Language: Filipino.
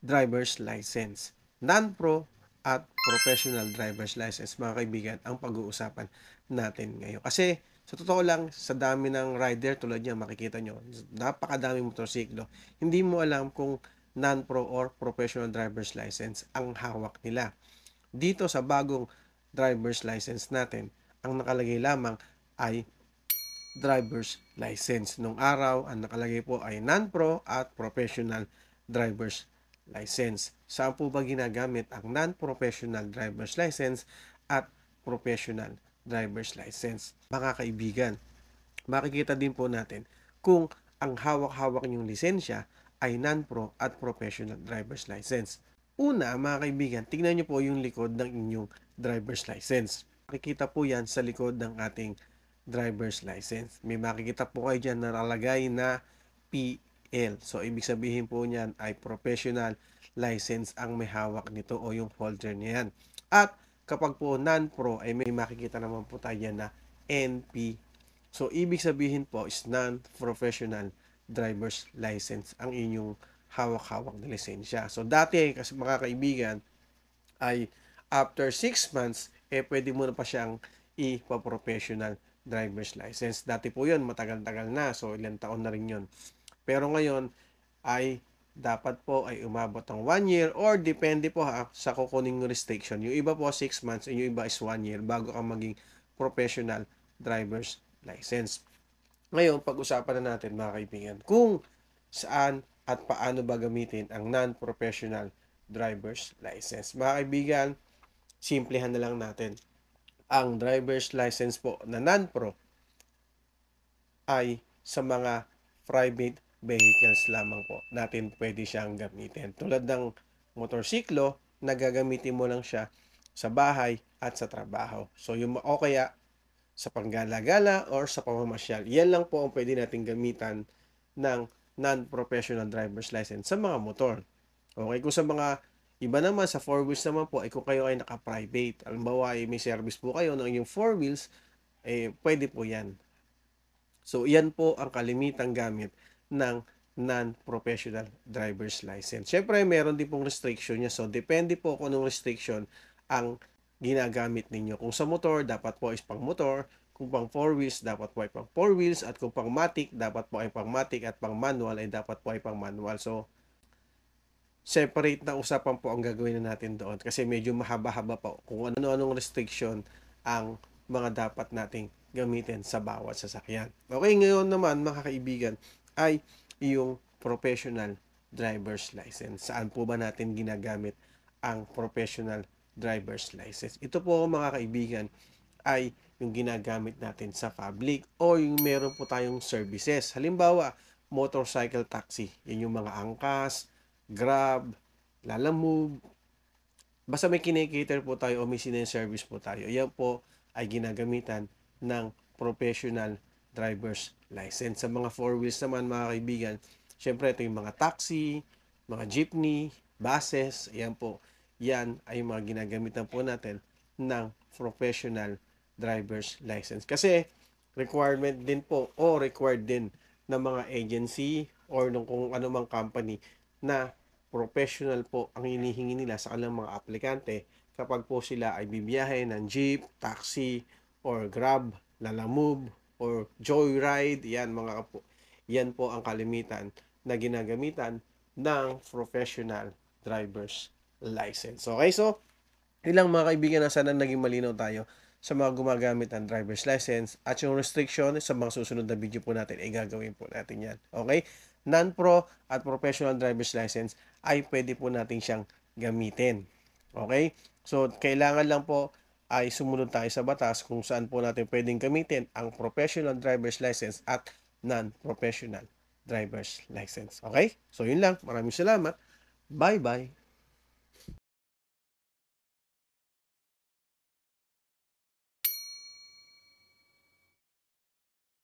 driver's license. Non-pro at professional driver's license, mga kaibigan, ang pag-uusapan natin ngayon. Kasi sa totoo lang, sa dami ng rider, tulad niya, makikita nyo, napakadaming motorsiklo. Hindi mo alam kung non-pro or professional driver's license ang hawak nila. Dito sa bagong driver's license natin, ang nakalagay lamang ay driver's license. Nung araw, ang nakalagay po ay non-pro at professional driver's license. Saan po ba ginagamit ang non-professional driver's license at professional driver's license? Mga kaibigan, makikita din po natin kung ang hawak-hawak niyong lisensya ay non-pro at professional driver's license. Una, mga kaibigan, tingnan niyo po yung likod ng inyong driver's license. Makikita po yan sa likod ng ating driver's license. May makikita po kayo dyan na nakalagay na PL. So, ibig sabihin po niyan ay professional license ang may hawak nito o yung holder niyan. At kapag po non-pro, ay may makikita naman po tayo dyan na NP. So, ibig sabihin po is non-professional driver's license ang inyong hawak-hawak na lisensya. So, dati, kasi mga kaibigan, ay after 6 months, pwede mo na pa siyang ipa-professional driver's license. Dati po yun, matagal-tagal na. So, ilang taon na rin yun. Pero ngayon, ay dapat po ay umabot ng 1 year or depende po sa kukuning restriction. Yung iba po 6 months, yung iba is 1 year bago ka maging professional driver's license. Ngayon, pag-usapan na natin mga kaibigan kung saan at paano ba gamitin ang non-professional driver's license. Mga kaibigan, simplehan na lang natin. Ang driver's license po na non-pro ay sa mga private vehicles lamang po natin pwede siyang gamitin. Tulad ng motorsiklo, nagagamitin mo lang siya sa bahay at sa trabaho. So, yung o kaya sa panggala-gala or sa pamamasyal. Yan lang po ang pwede natin gamitan ng non-professional driver's license sa mga motor. Okay, kung sa mga iba naman, sa 4 wheels naman po, ay kung kayo ay naka-private. Halimbawa, ay may service po kayo ng yung 4 wheels, pwede po yan. So, yan po ang kalimitang gamit ng non-professional driver's license. Siyempre, meron din pong restriction niya. So, depende po kung anong restriction ang ginagamit ninyo. Kung sa motor, dapat po is pang motor. Kung pang 4 wheels, dapat po ay pang 4 wheels. At kung pang matic, dapat po ay pang matic. At pang manual, ay dapat po ay pang manual. So, separate na usapan po ang gagawin na natin doon kasi medyo mahaba-haba po kung ano-anong restriction ang mga dapat nating gamitin sa bawat sasakyan. Okay, ngayon naman mga kaibigan ay yung professional driver's license. Saan po ba natin ginagamit ang professional driver's license? Ito po mga kaibigan ay yung ginagamit natin sa public o yung meron po tayong services. Halimbawa, motorcycle taxi. Yan yung mga angkas, Grab, Lalamove, basta may kinikater po tayo o may service po tayo, yan po ay ginagamitan ng professional driver's license. Sa mga 4 wheels naman mga kaibigan, syempre ito yung mga taxi, mga jeepney, buses, yan po. Yan ay mga ginagamitan po natin ng professional driver's license. Kasi requirement din po o required din ng mga agency or ng kung anumang company na professional po ang hinihingi nila sa kanilang mga aplikante kapag po sila ay bibiyahe ng jeep, taxi, or Grab, Lalamove, or Joyride. Yan po ang kalimitan na ginagamitan ng professional driver's license. Okay, so ilang mga kaibigan na sana naging malinaw tayo sa mga gumagamit ng driver's license at yung restriction sa mga susunod na video po natin ay gagawin po natin yan. Okay? Non-pro at professional driver's license ay pwede po natin siyang gamitin. Okay? So, kailangan lang po ay sumunod tayo sa batas kung saan po natin pwedeng gamitin ang professional driver's license at non-professional driver's license. Okay? So, yun lang. Maraming salamat. Bye-bye.